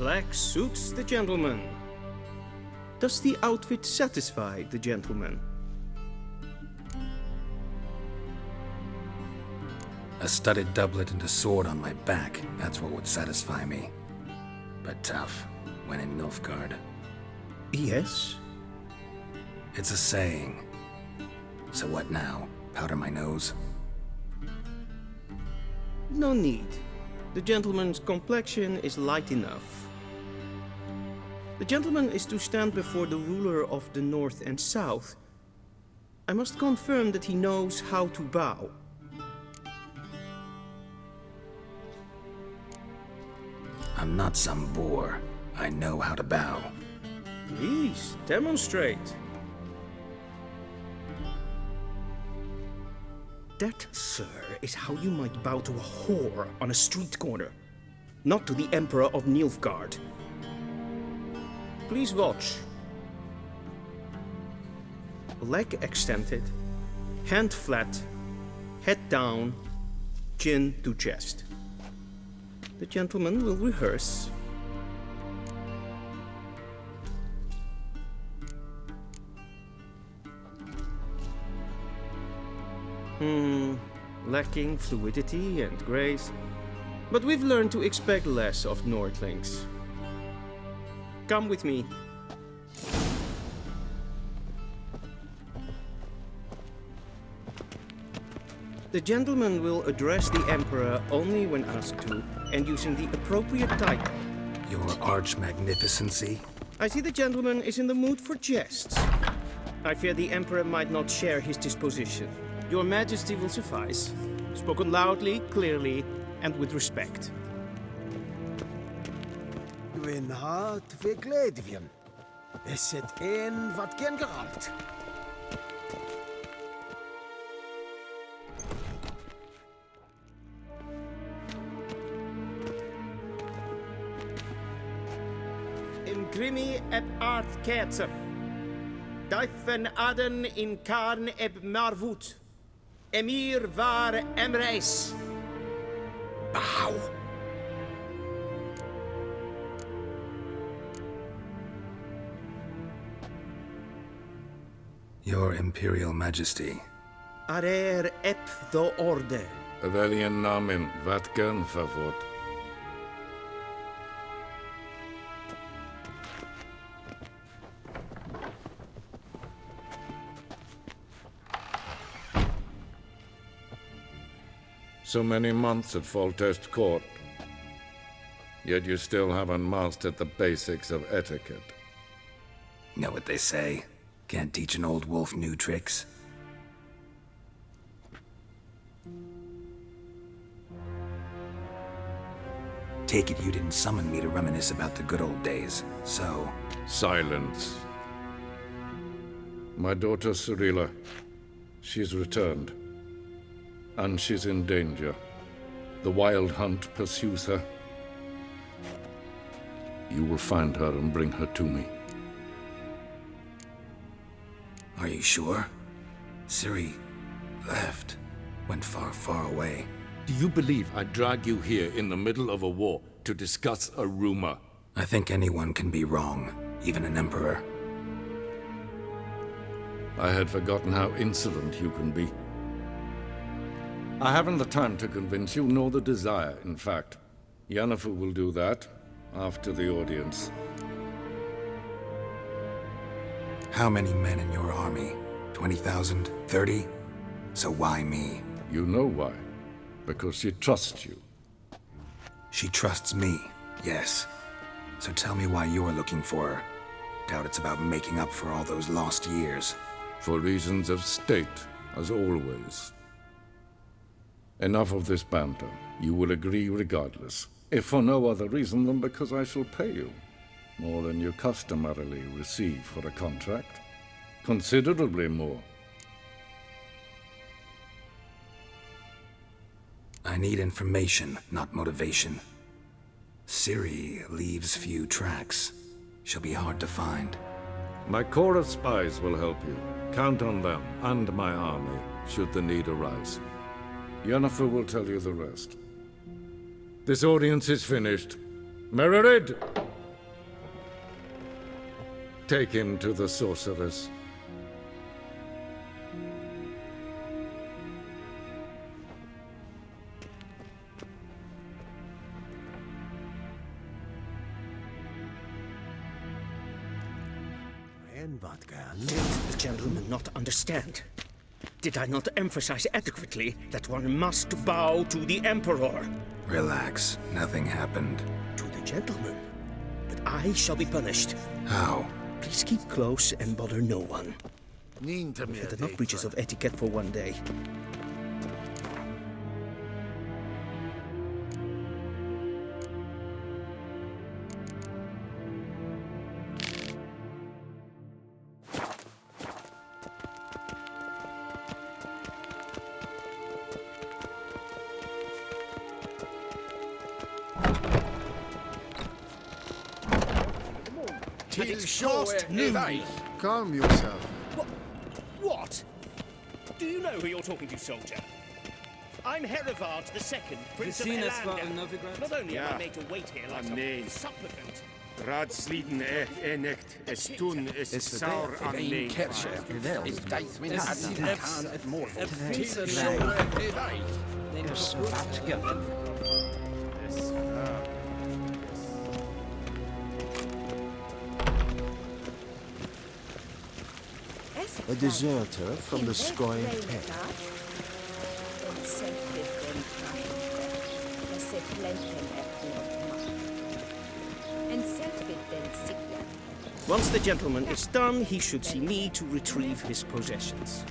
Black suits the gentleman. Does the outfit satisfy the gentleman? A studded doublet and a sword on my back, that's what would satisfy me. But tough, when in Nilfgaard. Yes? It's a saying. So what now? Powder my nose? No need. The gentleman's complexion is light enough. The gentleman is to stand before the ruler of the North and South. I must confirm that he knows how to bow. I'm not some boor. I know how to bow. Please, demonstrate. That, sir, is how you might bow to a whore on a street corner, not to the Emperor of Nilfgaard. Please watch. Leg extended, hand flat, head down, chin to chest. The gentleman will rehearse. Lacking fluidity and grace. But we've learned to expect less of Nordlings. Come with me. The gentleman will address the Emperor only when asked to, and using the appropriate title. Your arch-magnificency? I see the gentleman is in the mood for jests. I fear the Emperor might not share his disposition. Your Majesty will suffice. Spoken loudly, clearly, and with respect. Gwyn hart fi gledfion. Is het een wat gen geralt? In grimi eb art ketzer. Duifen aden in karn eb marvoet. Emir var emreis. Bow! Your Imperial Majesty. Arer eb the orde. Weljen namen, wat kan favor? So many months at Foltest Court, yet you still haven't mastered the basics of etiquette. Know what they say? Can't teach an old wolf new tricks. Take it you didn't summon me to reminisce about the good old days, so... Silence. My daughter Cirilla, she's returned. And she's in danger. The Wild Hunt pursues her. You will find her and bring her to me. Are you sure? Ciri left. Went far, far away. Do you believe I'd drag you here in the middle of a war to discuss a rumor? I think anyone can be wrong, even an emperor. I had forgotten how insolent you can be. I haven't the time to convince you, nor the desire, in fact. Yennefer will do that after the audience. How many men in your army? 20,000? 30? So why me? You know why. Because she trusts you. She trusts me, yes. So tell me why you're looking for her. Doubt it's about making up for all those lost years. For reasons of state, as always. Enough of this banter. You will agree regardless. If for no other reason than because I shall pay you. More than you customarily receive for a contract. Considerably more. I need information, not motivation. Ciri leaves few tracks. She'll be hard to find. My corps of spies will help you. Count on them, and my army, should the need arise. Yennefer will tell you the rest. This audience is finished. Mererid! Take him to the sorceress. En wat gern? Did the gentleman not understand? Did I not emphasize adequately that one must bow to the Emperor? Relax. Nothing happened. To the gentleman. But I shall be punished. How? Please keep close and bother no one. Niet We've meer had enough breaches of etiquette for one day. Till It's past noon. Calm yourself. What? Do you know who you're talking to, soldier? I'm Herivard II, Prince of Elander. Not only am I made to wait here like some supplicant. Raadsleden enecht, es toen is saur aan nee. Is daith min hadden gaan het morgen. A deserter from the Scoia'd Head. Once the gentleman is done, he should see me to retrieve his possessions.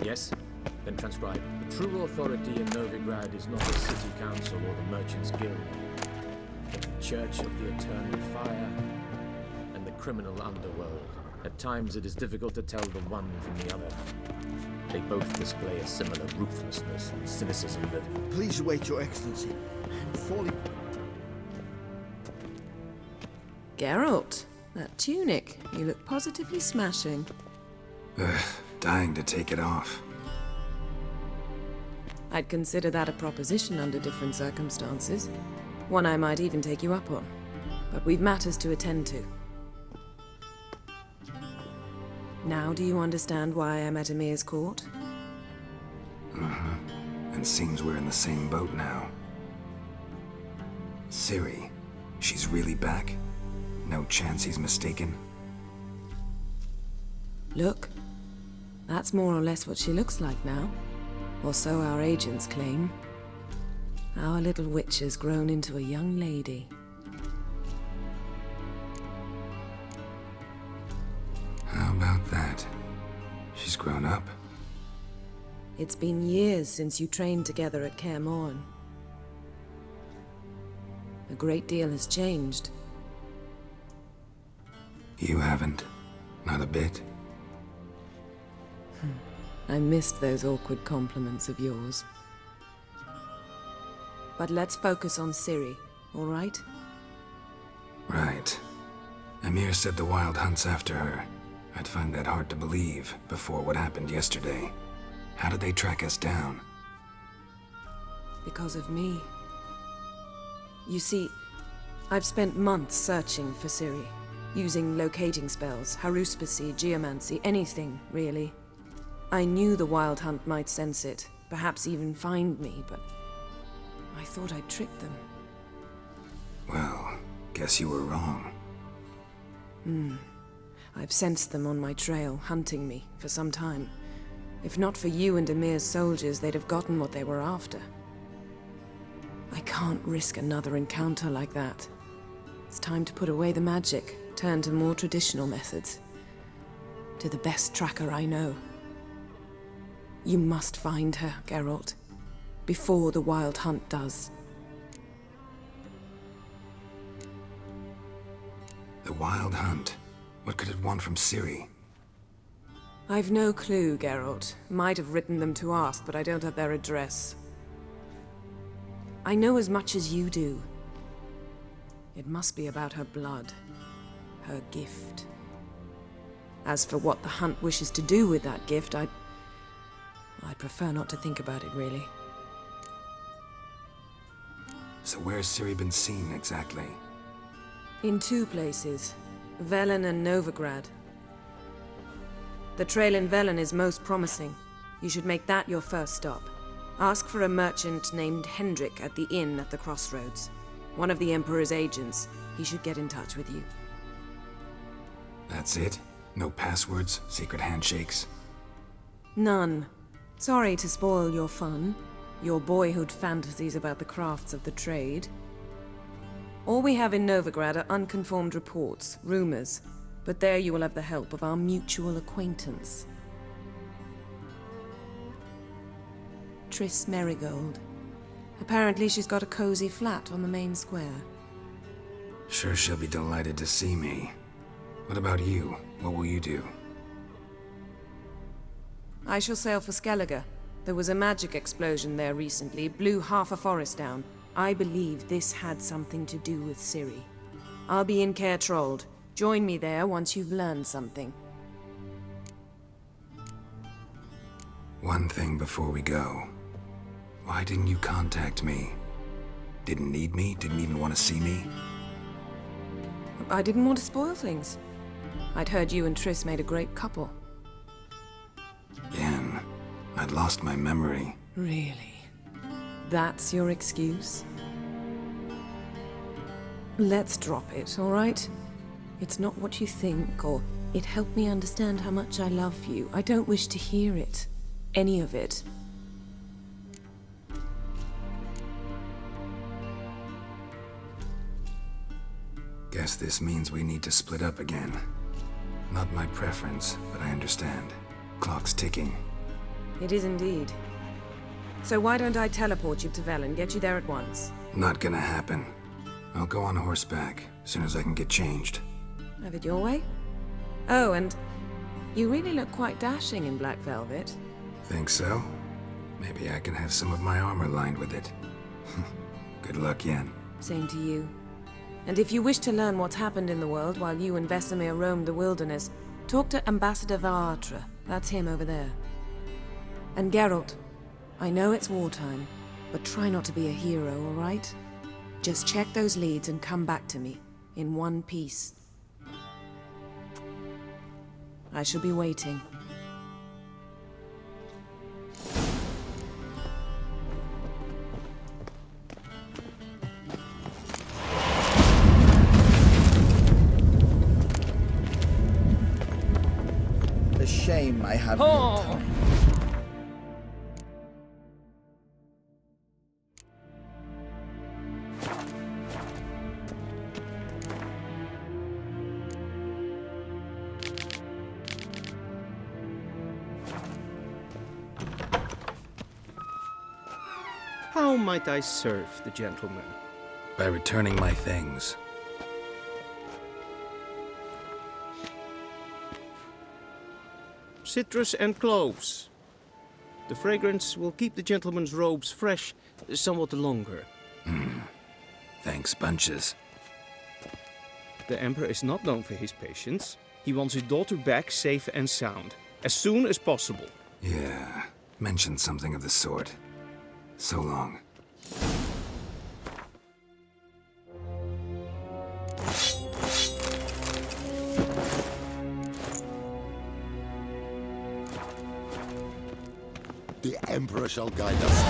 Yes? Then transcribe. The true authority in Novigrad is not the city council or the merchants' guild, but the Church of the Eternal Fire and the criminal underworld. At times it is difficult to tell the one from the other. They both display a similar ruthlessness and cynicism that... Please wait, Your Excellency. Falling. Geralt, that tunic. You look positively smashing. Dying to take it off. I'd consider that a proposition under different circumstances. One I might even take you up on. But we've matters to attend to. Now do you understand why I'm at Emir's court? And seems we're in the same boat now. Ciri, she's really back? No chance he's mistaken? Look, that's more or less what she looks like now. Or so our agents claim. Our little witch has grown into a young lady. How about that? She's grown up? It's been years since you trained together at Kaer Morhen. A great deal has changed. You haven't. Not a bit. I missed those awkward compliments of yours. But let's focus on Ciri, all right? Right. Emir said the Wild Hunt's after her. I'd find that hard to believe before what happened yesterday. How did they track us down? Because of me. You see, I've spent months searching for Ciri, using locating spells, haruspicy, geomancy, anything, really. I knew the Wild Hunt might sense it, perhaps even find me, but I thought I'd tricked them. Well, guess you were wrong. I've sensed them on my trail, hunting me, for some time. If not for you and Emir's soldiers, they'd have gotten what they were after. I can't risk another encounter like that. It's time to put away the magic, turn to more traditional methods. To the best tracker I know. You must find her, Geralt, before the Wild Hunt does. The Wild Hunt? What could it want from Ciri? I've no clue, Geralt. Might have written them to ask, but I don't have their address. I know as much as you do. It must be about her blood. Her gift. As for what the Hunt wishes to do with that gift, I'd prefer not to think about it, really. So where's Ciri been seen, exactly? In 2 places, Velen and Novigrad. The trail in Velen is most promising. You should make that your first stop. Ask for a merchant named Hendrik at the inn at the crossroads. One of the Emperor's agents. He should get in touch with you. That's it? No passwords, secret handshakes? None. Sorry to spoil your fun, your boyhood fantasies about the crafts of the trade. All we have in Novigrad are unconfirmed reports, rumors, but there you will have the help of our mutual acquaintance. Triss Merigold. Apparently she's got a cozy flat on the main square. Sure she'll be delighted to see me. What about you? What will you do? I shall sail for Skellige. There was a magic explosion there recently, blew half a forest down. I believe this had something to do with Ciri. I'll be in Caer Trold. Join me there once you've learned something. One thing before we go. Why didn't you contact me? Didn't need me? Didn't even want to see me? I didn't want to spoil things. I'd heard you and Triss made a great couple. Yen, I'd lost my memory. Really? That's your excuse? Let's drop it, all right? It's not what you think, or it helped me understand how much I love you. I don't wish to hear it. Any of it. Guess this means we need to split up again. Not my preference, but I understand. Clock's ticking. It is indeed. So why don't I teleport you to Velen, get you there at once? Not gonna happen. I'll go on horseback, as soon as I can get changed. Have it your way? Oh, and you really look quite dashing in black velvet. Think so? Maybe I can have some of my armor lined with it. Good luck, Yen. Same to you. And if you wish to learn what's happened in the world while you and Vesemir roamed the wilderness, talk to Ambassador Vaatra. That's him over there. And Geralt, I know it's wartime, but try not to be a hero, all right? Just check those leads and come back to me, in one piece. I shall be waiting. A shame I have no time. How might I serve the gentleman? By returning my things. Citrus and cloves. The fragrance will keep the gentleman's robes fresh somewhat longer. Thanks, bunches. The Emperor is not known for his patience. He wants his daughter back safe and sound, as soon as possible. Yeah, mentioned something of the sort. So long. The Emperor shall guide us.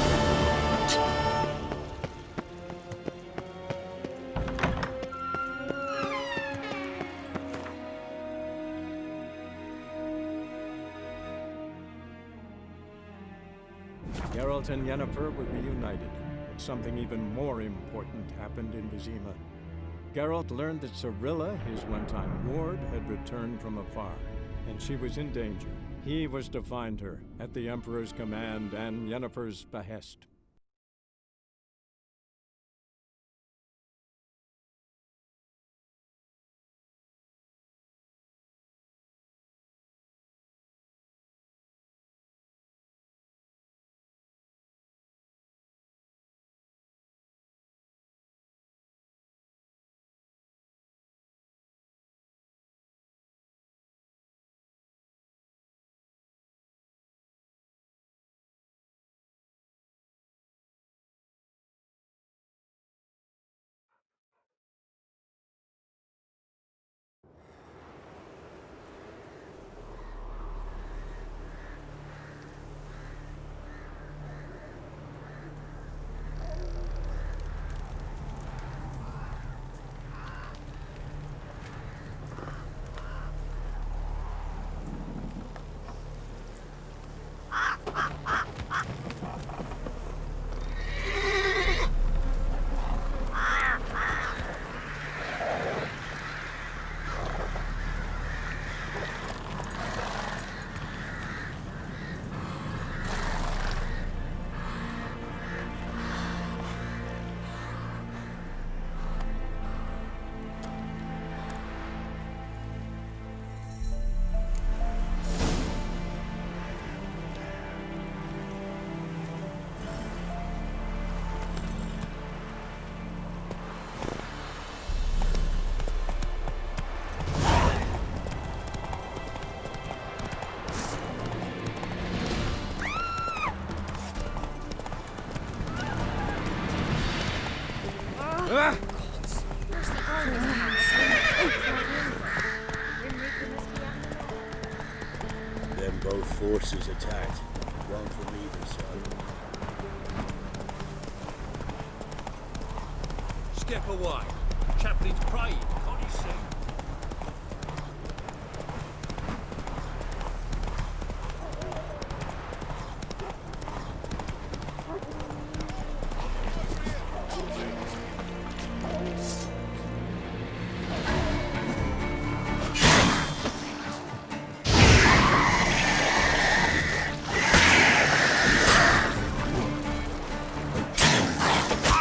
Geralt and Yennefer were reunited, but something even more important happened in Vizima. Geralt learned that Cirilla, his one-time ward, had returned from afar, and she was in danger. He was to find her, at the Emperor's command and Yennefer's behest. forces attacked. One from either side. Step away. Chaplain's praying, can't you see?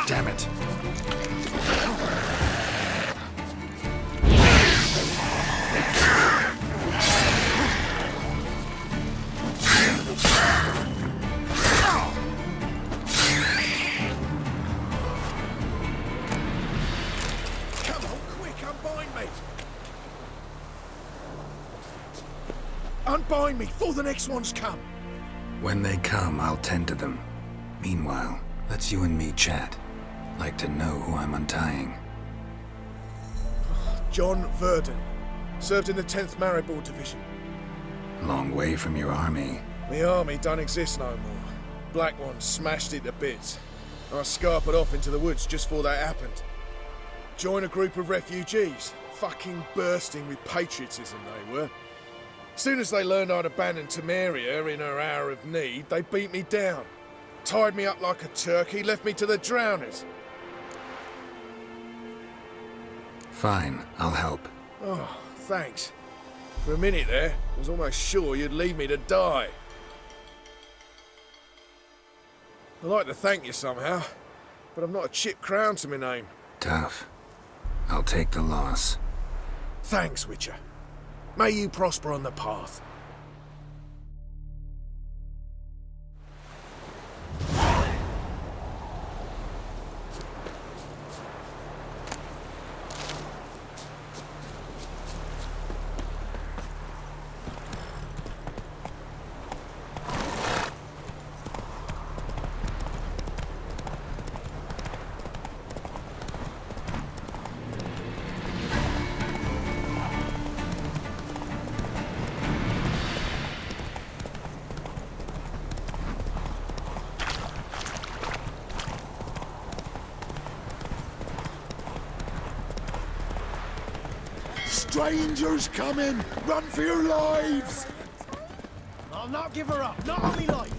Damn it. Come on, quick, unbind me! Unbind me before the next ones come! When they come, I'll tend to them. Meanwhile, let's you and me chat. Like to know who I'm untying. John Verdon. Served in the 10th Maribor Division. Long way from your army. The army don't exist no more. Black Ones smashed it to bits. I scarpered off into the woods just before that happened. Joined a group of refugees. Fucking bursting with patriotism they were. Soon as they learned I'd abandoned Temeria in her hour of need, they beat me down. Tied me up like a turkey, left me to the drowners. Fine, I'll help. Oh, thanks. For a minute there, I was almost sure you'd leave me to die. I'd like to thank you somehow, but I've not a chip crown to my name. Tough. I'll take the loss. Thanks, Witcher. May you prosper on the path. Strangers coming! Run for your lives! I'll not give her up, not on me life.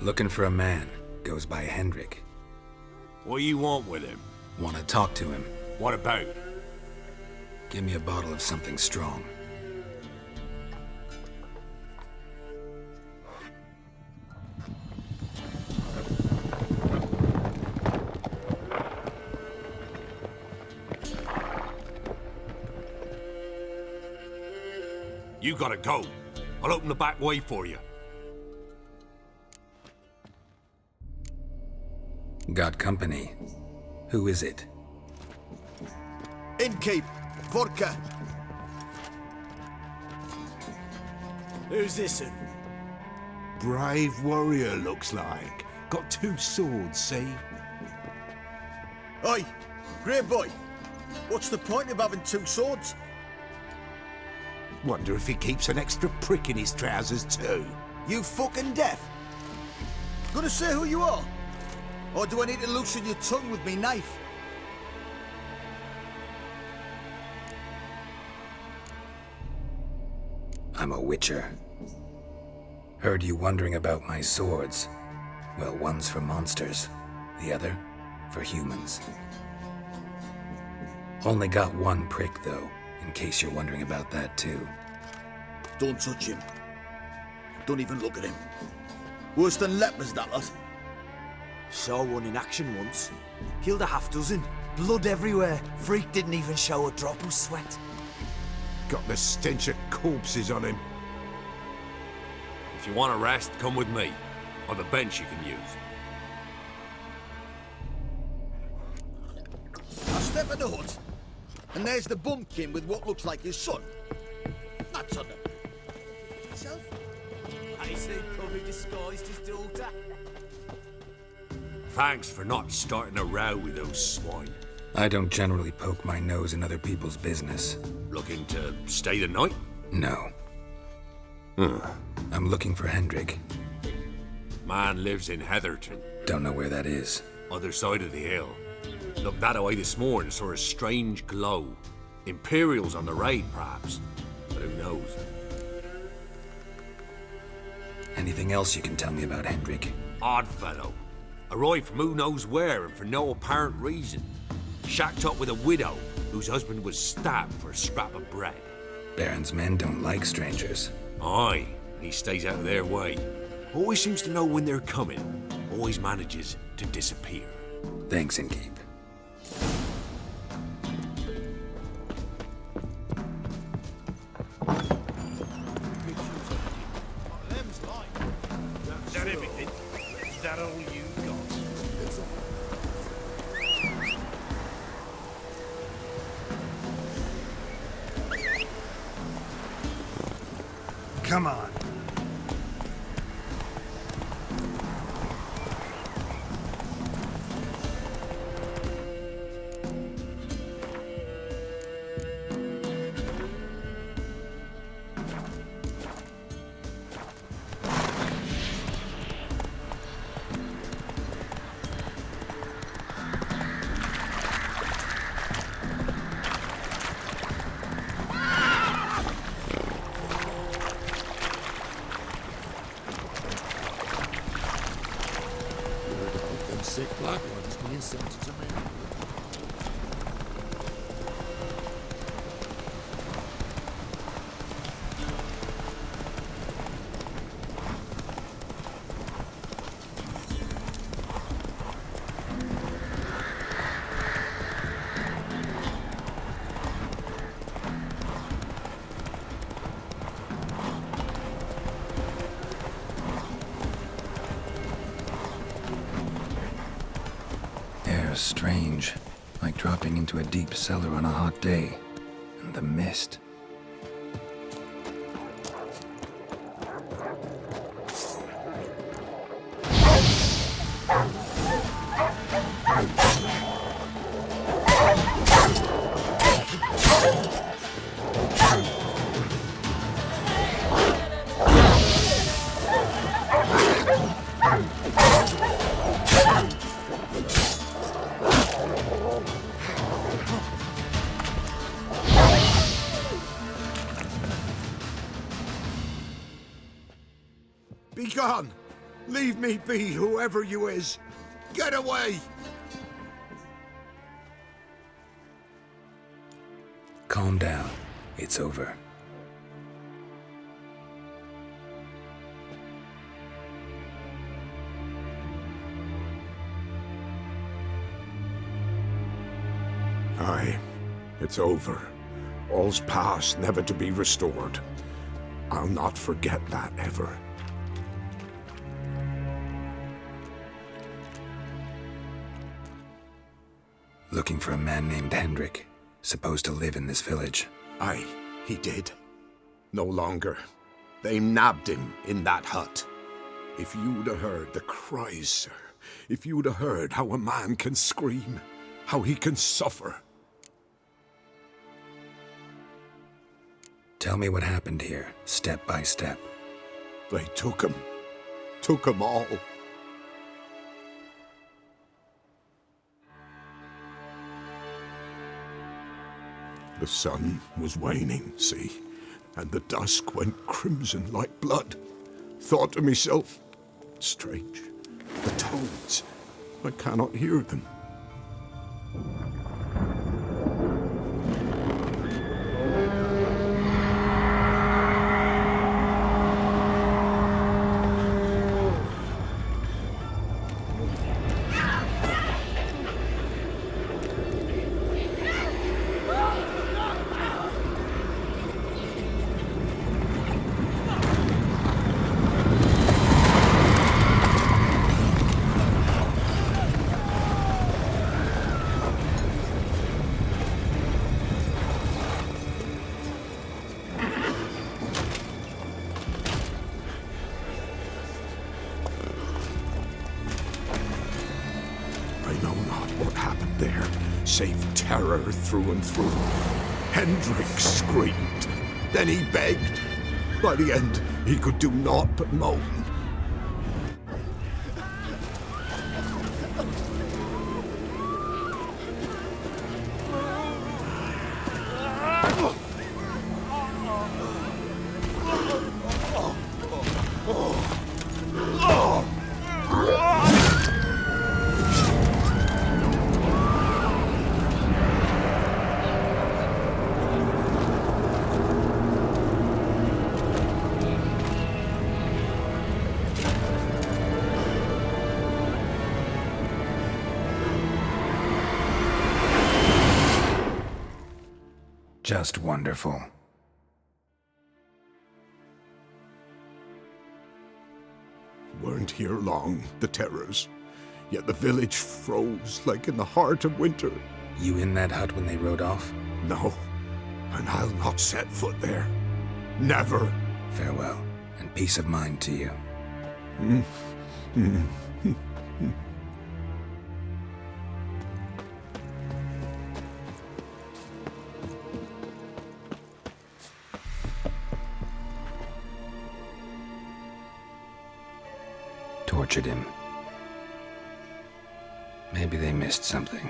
Looking for a man. Goes by Hendrik. What do you want with him? Want to talk to him. What about? Give me a bottle of something strong. You gotta go. I'll open the back way for you. Got company. Who is it? Innkeep, vodka. Who's this? Brave warrior, looks like. Got 2 swords, see? Oi, grey boy. What's the point of having 2 swords? Wonder if he keeps an extra prick in his trousers too. You fucking deaf? Gonna say who you are? Or do I need to loosen your tongue with me knife? I'm a witcher. Heard you wondering about my swords. Well, one's for monsters, the other for humans. Only got 1 prick, though, in case you're wondering about that, too. Don't touch him. Don't even look at him. Worse than lepers, that lot. Saw one in action once. Killed a half dozen. Blood everywhere. Freak didn't even show a drop of sweat. Got the stench of corpses on him. If you want a rest, come with me. Or the bench you can use. I step in the hut, and there's the bumpkin with what looks like his son. That's on him. Myself? I say probably disguised his daughter. Thanks for not starting a row with those swine. I don't generally poke my nose in other people's business. Looking to stay the night? No. I'm looking for Hendrik. Man lives in Heatherton. Don't know where that is. Other side of the hill. Looked that away this morning, saw a strange glow. Imperials on the raid, perhaps. But who knows? Anything else you can tell me about Hendrik? Odd fellow. Arrived from who knows where and for no apparent reason. Shacked up with a widow whose husband was stabbed for a scrap of bread. Baron's men don't like strangers. Aye, and he stays out of their way. Always seems to know when they're coming. Always manages to disappear. Thanks, Inkeep. Is that everything? Is that all you got? Come on. Sick black ones being sent to me. Strange, like dropping into a deep cellar on a hot day. And the mist. Be gone! Leave me be, whoever you is! Get away! Calm down. It's over. Aye, it's over. All's past, never to be restored. I'll not forget that ever. Looking for a man named Hendrik, supposed to live in this village. Aye, he did. No longer. They nabbed him in that hut. If you'd have heard the cries, sir. If you'd have heard how a man can scream, how he can suffer. Tell me what happened here, step by step. They took him. Took him all. The sun was waning, see, and the dusk went crimson like blood. Thought to myself, strange, the toads, I cannot hear them. know not what happened there, save terror through and through. Hendrik screamed. Then he begged. By the end, he could do naught but moan. Just wonderful. Weren't here long, the terrors. Yet the village froze like in the heart of winter. You in that hut when they rode off? No, and I'll not set foot there. Never. Farewell, and peace of mind to you. Tortured him. Maybe they missed something.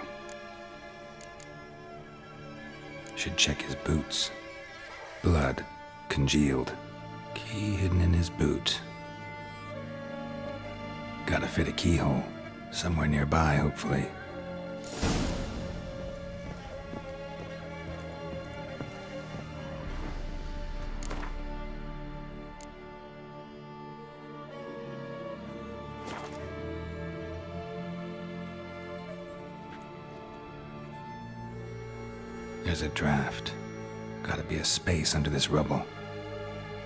Should check his boots. Blood, congealed. Key hidden in his boot. Gotta fit a keyhole. Somewhere nearby, hopefully. There's a draft. Gotta be a space under this rubble.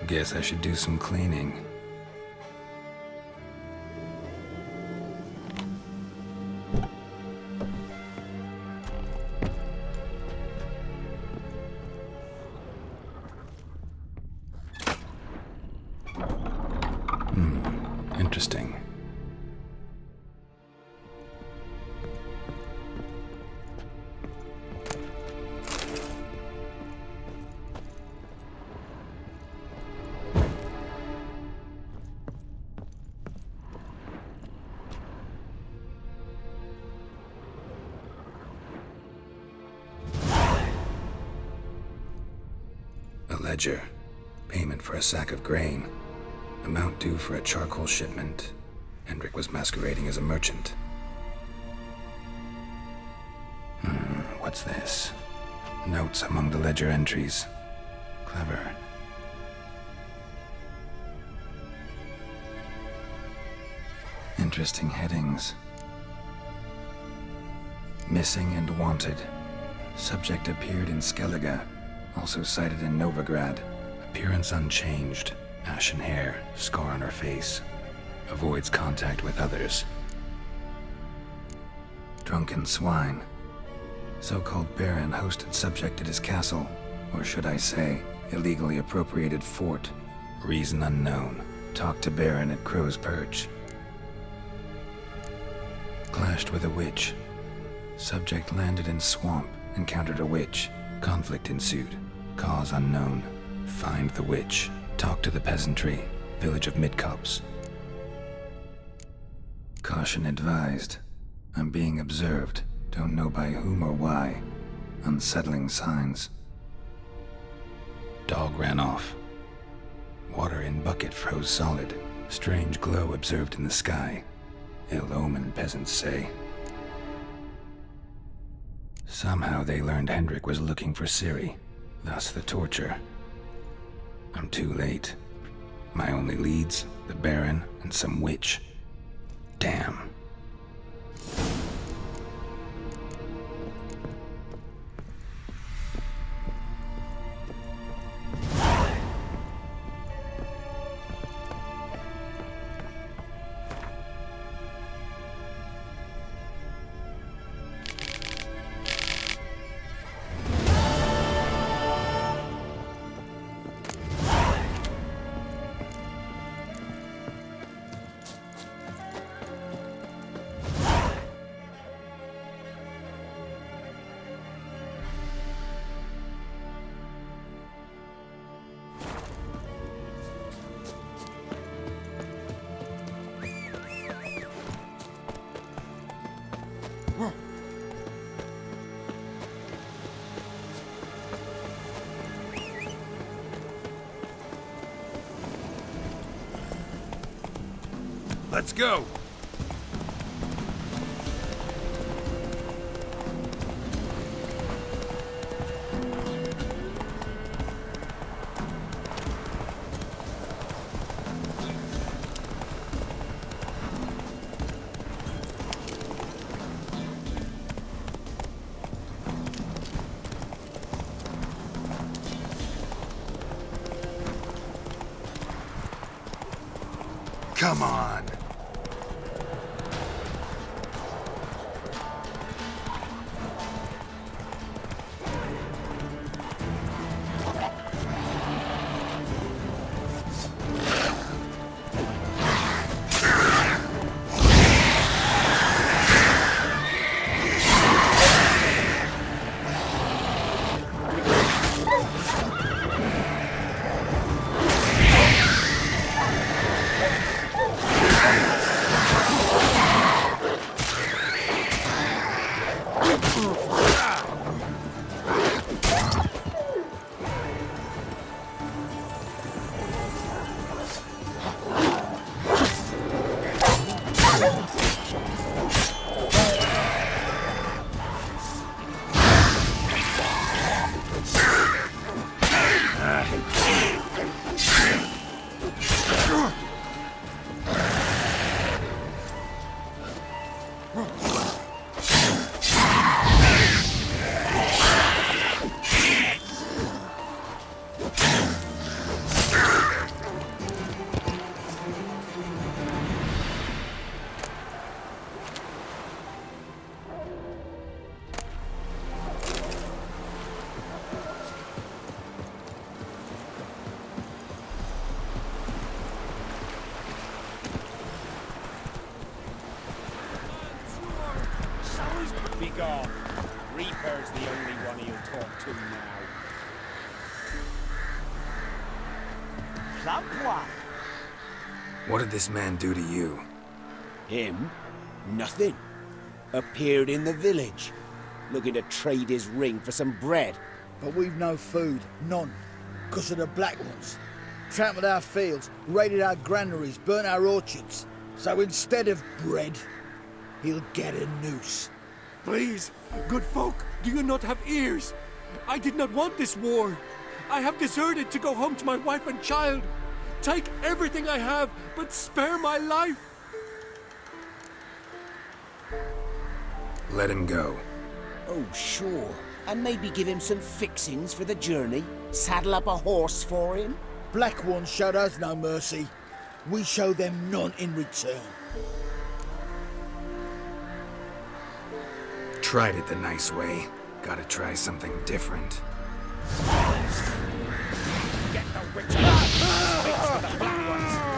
Guess I should do some cleaning. Interesting. Ledger. Payment for a sack of grain. Amount due for a charcoal shipment. Hendrik was masquerading as a merchant. What's this? Notes among the ledger entries. Clever. Interesting headings. Missing and wanted. Subject appeared in Skellige. Also sighted in Novigrad. Appearance unchanged. Ashen hair, scar on her face. Avoids contact with others. Drunken swine. So-called Baron hosted subject at his castle. Or should I say, illegally appropriated fort. Reason unknown. Talked to Baron at Crow's Perch. Clashed with a witch. Subject landed in swamp. Encountered a witch. Conflict ensued. Cause unknown. Find the witch. Talk to the peasantry. Village of Midcopse. Caution advised. I'm being observed. Don't know by whom or why. Unsettling signs. Dog ran off. Water in bucket froze solid. Strange glow observed in the sky. Ill omen, peasants say. Somehow they learned Hendrik was looking for Ciri. Thus the torture. I'm too late. My only leads, the Baron and some witch. Damn. Let's go. Come on. Begone. Reaper's the only one he'll talk to now. Plump one. What did this man do to you? Him? Nothing. Appeared in the village, looking to trade his ring for some bread. But we've no food, none, because of the Black Ones. Trampled our fields, raided our granaries, burnt our orchards. So instead of bread, he'll get a noose. Please, good folk, do you not have ears? I did not want this war. I have deserted to go home to my wife and child. Take everything I have, but spare my life. Let him go. Oh, sure. And maybe give him some fixings for the journey. Saddle up a horse for him. Black Ones showed us no mercy. We show them none in return. Tried it the nice way. Gotta try something different. Get the witch out! Speaks to the Black Ones.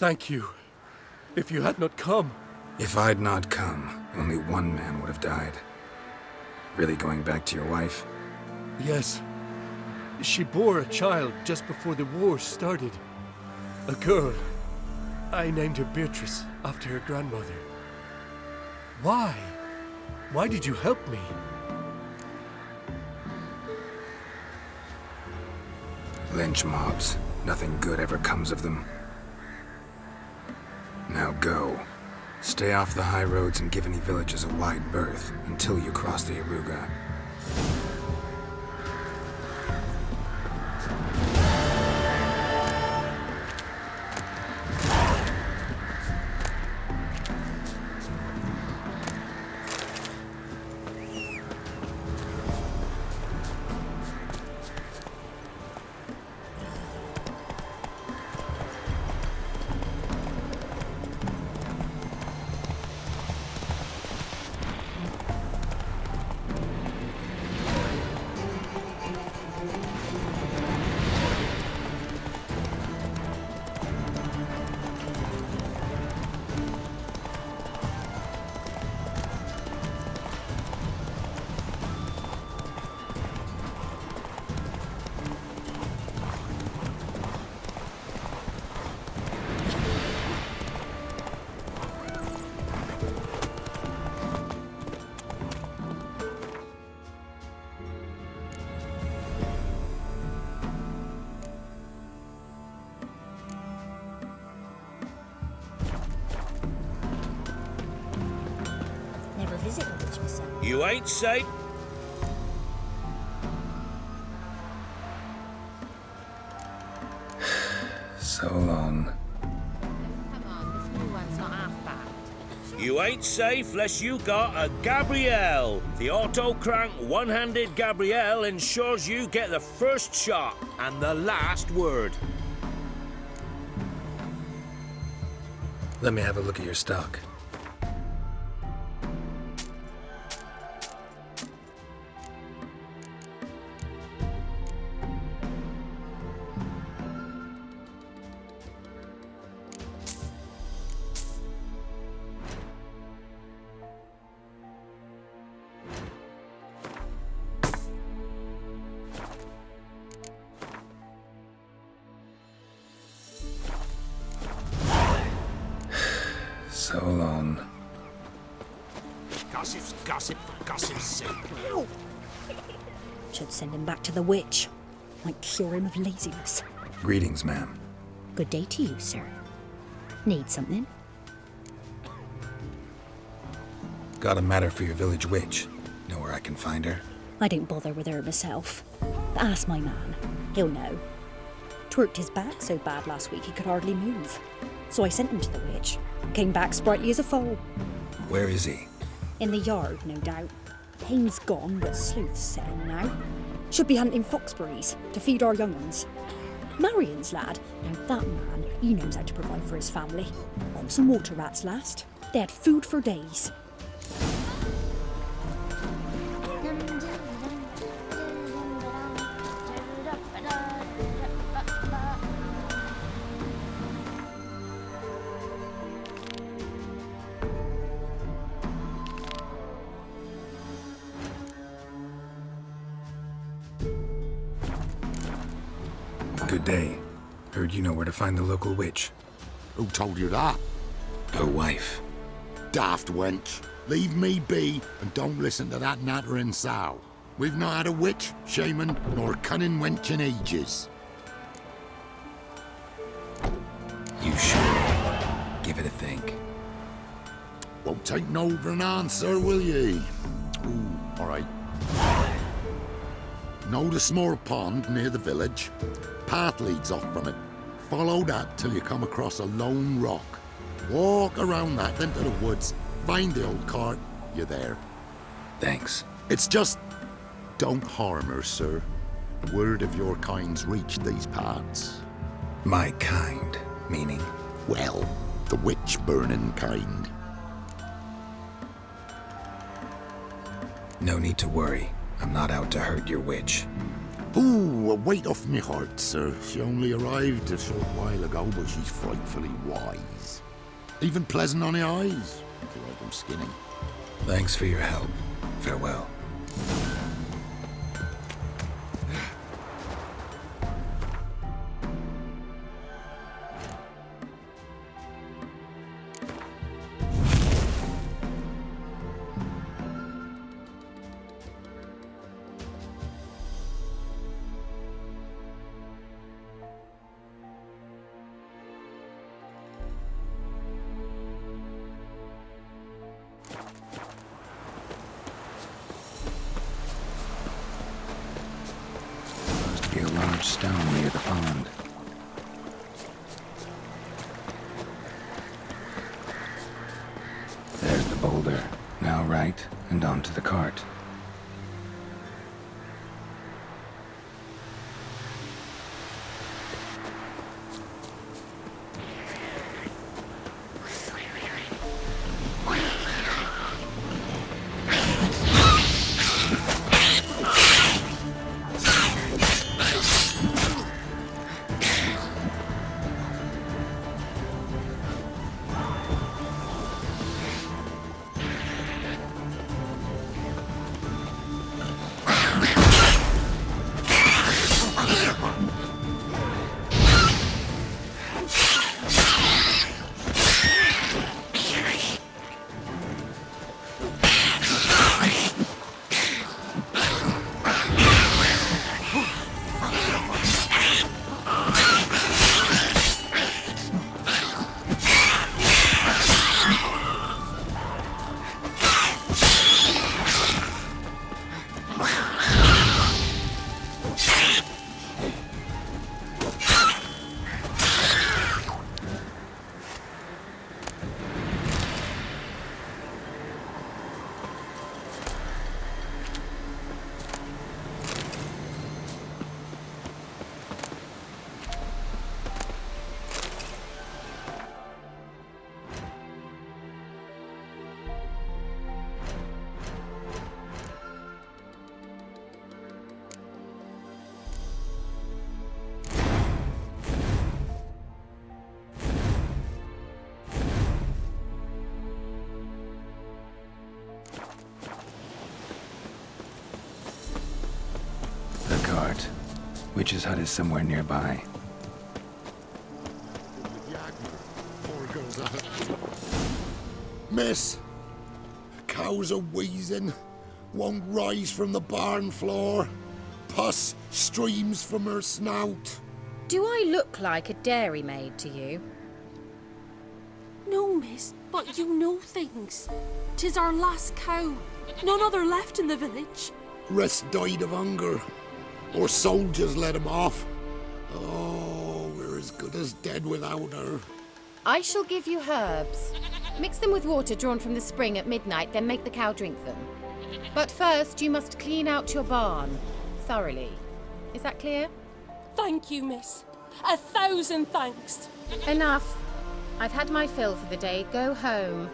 Thank you. If you had not come... If I'd not come, only one man would have died. Really going back to your wife? Yes. She bore a child just before the war started. A girl. I named her Beatrice, after her grandmother. Why? Why did you help me? Lynch mobs. Nothing good ever comes of them. Now go. Stay off the high roads and give any villages a wide berth until you cross the Aruga. You ain't safe. So long. You ain't safe less you got a Gabrielle. The auto-crank one-handed Gabrielle ensures you get the first shot and the last word. Let me have a look at your stock. So long. Gossip's gossip for gossip's sake. Should send him back to the witch. Might cure him of laziness. Greetings, ma'am. Good day to you, sir. Need something? Got a matter for your village witch. Know where I can find her? I don't bother with her myself. But ask my man. He'll know. Twerked his back so bad last week he could hardly move. So I sent him to the witch. Came back sprightly as a foal. Where is he? In the yard, no doubt. Pain's gone, but sleuth's setting now. Should be hunting foxberries to feed our young ones. Marion's lad. Now that man, he knows how to provide for his family. Got some water rats last. They had food for days. Good day. Heard you know where to find the local witch. Who told you that? Her wife. Daft wench. Leave me be and don't listen to that nattering sow. We've not had a witch, shaman, nor cunning wench in ages. You sure? Give it a think. Won't take no for an answer, will ye? Ooh, all right. Know the small pond near the village? Path leads off from it. Follow that till you come across a lone rock. Walk around that into the woods. Find the old cart. You're there. Thanks. It's just... don't harm her, sir. Word of your kind's reached these parts. My kind? Meaning? Well, the witch-burning kind. No need to worry. I'm not out to hurt your witch. Ooh, a weight off me heart, sir. She only arrived a short while ago, but she's frightfully wise. Even pleasant on the eyes, if you like them skinning. Thanks for your help. Farewell. Be a large stone near the pond. There's the boulder. Now right, and onto the cart. Witch's hut is somewhere nearby. Miss, cows are wheezing, won't rise from the barn floor. Pus streams from her snout. Do I look like a dairymaid to you? No, miss, but you know things. 'Tis our last cow. None other left in the village. Rest died of hunger. Or soldiers let him off. Oh, we're as good as dead without her. I shall give you herbs. Mix them with water drawn from the spring at midnight, then make the cow drink them. But first, you must clean out your barn thoroughly. Is that clear? Thank you, miss. 1,000 thanks. Enough. I've had my fill for the day. Go home.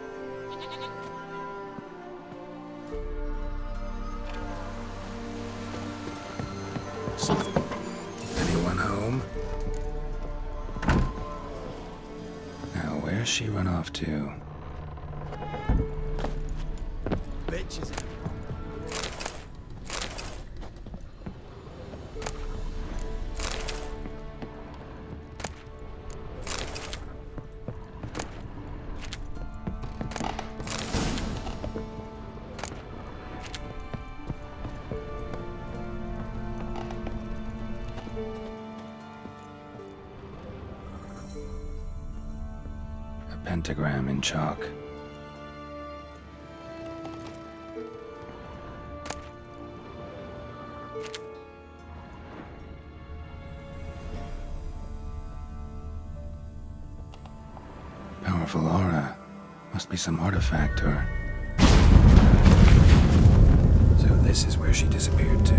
Anyone home? Now, where's she run off to? Bitches. Pentagram in chalk. Powerful aura. Must be some artifact or... So this is where she disappeared to.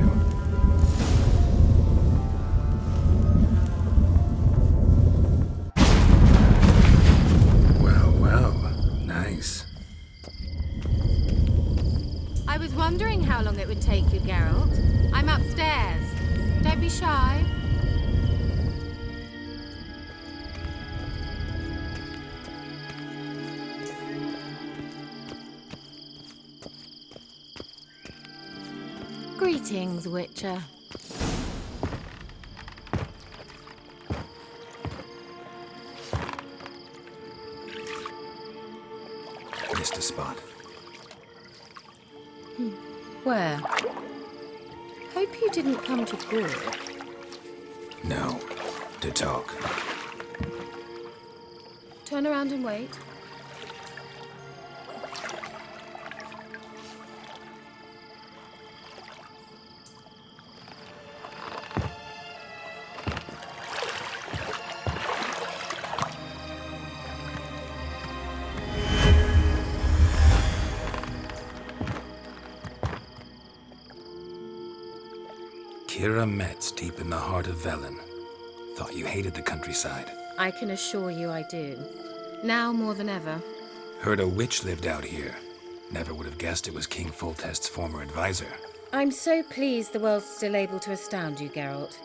I was wondering how long it would take you, Geralt. I'm upstairs. Don't be shy. Greetings, Witcher. Missed a spot. Where? Hope you didn't come to Gore. No. To talk. Turn around and wait. Kira Metz, deep in the heart of Velen. Thought you hated the countryside. I can assure you I do. Now more than ever. Heard a witch lived out here. Never would have guessed it was King Foltest's former advisor. I'm so pleased the world's still able to astound you, Geralt.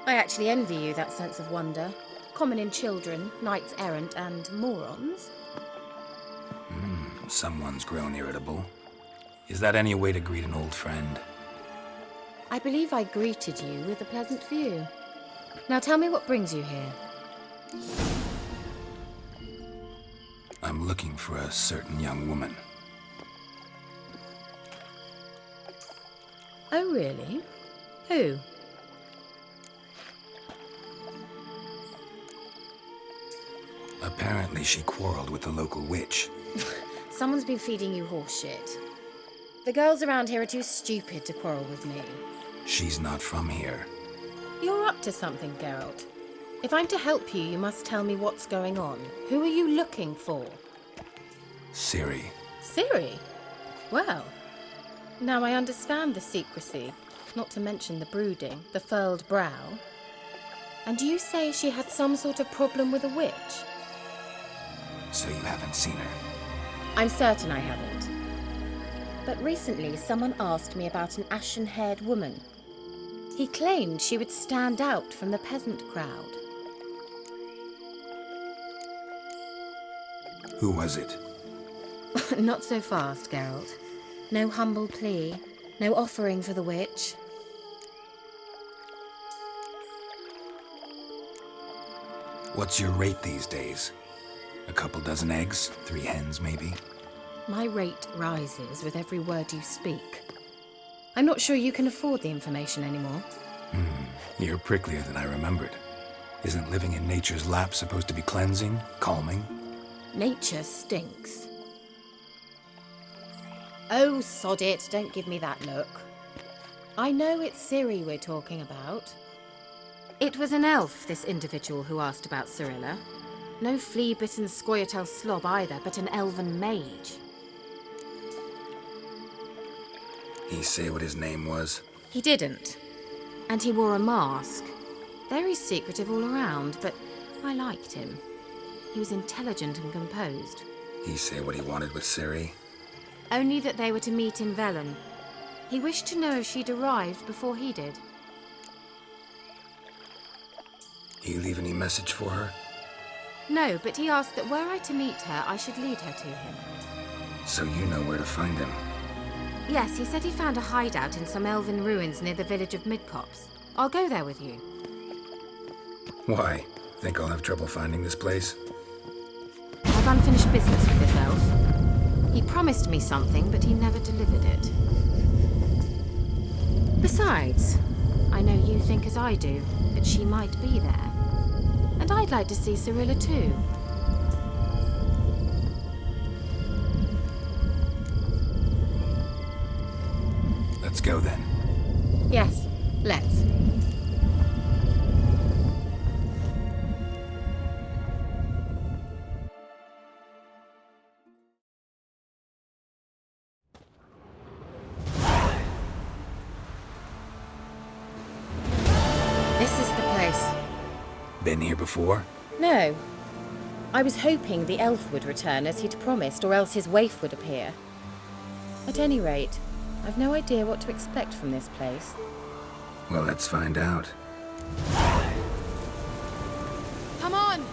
I actually envy you that sense of wonder. Common in children, knights errant, and morons. Someone's grown irritable. Is that any way to greet an old friend? I believe I greeted you with a pleasant view. Now tell me what brings you here. I'm looking for a certain young woman. Oh, really? Who? Apparently she quarreled with the local witch. Someone's been feeding you horse shit. The girls around here are too stupid to quarrel with me. She's not from here. You're up to something, Geralt. If I'm to help you, you must tell me what's going on. Who are you looking for? Ciri. Ciri? Well, now I understand the secrecy, not to mention the brooding, the furled brow. And you say she had some sort of problem with a witch? So you haven't seen her? I'm certain I haven't. But recently someone asked me about an ashen-haired woman. He claimed she would stand out from the peasant crowd. Who was it? Not so fast, Geralt. No humble plea, no offering for the witch. What's your rate these days? A couple dozen eggs? 3 hens, maybe? My rate rises with every word you speak. I'm not sure you can afford the information anymore. You're pricklier than I remembered. Isn't living in nature's lap supposed to be cleansing, calming? Nature stinks. Oh, sod it, don't give me that look. I know it's Ciri we're talking about. It was an elf, this individual who asked about Cirilla. No flea-bitten Scoia'tael slob either, but an elven mage. He say what his name was? He didn't. And he wore a mask. Very secretive all around, but I liked him. He was intelligent and composed. He say what he wanted with Ciri? Only that they were to meet in Velen. He wished to know if she'd arrived before he did. He leave any message for her? No, but he asked that were I to meet her, I should lead her to him. So you know where to find him? Yes, he said he found a hideout in some elven ruins near the village of Midcopse. I'll go there with you. Why? Think I'll have trouble finding this place? I've unfinished business with this elf. He promised me something, but he never delivered it. Besides, I know you think as I do, that she might be there. And I'd like to see Cirilla too. Let's go then. Yes, let's. This is the place. Been here before? No. I was hoping the elf would return as he'd promised, or else his waif would appear. At any rate, I've no idea what to expect from this place. Well, let's find out. Come on!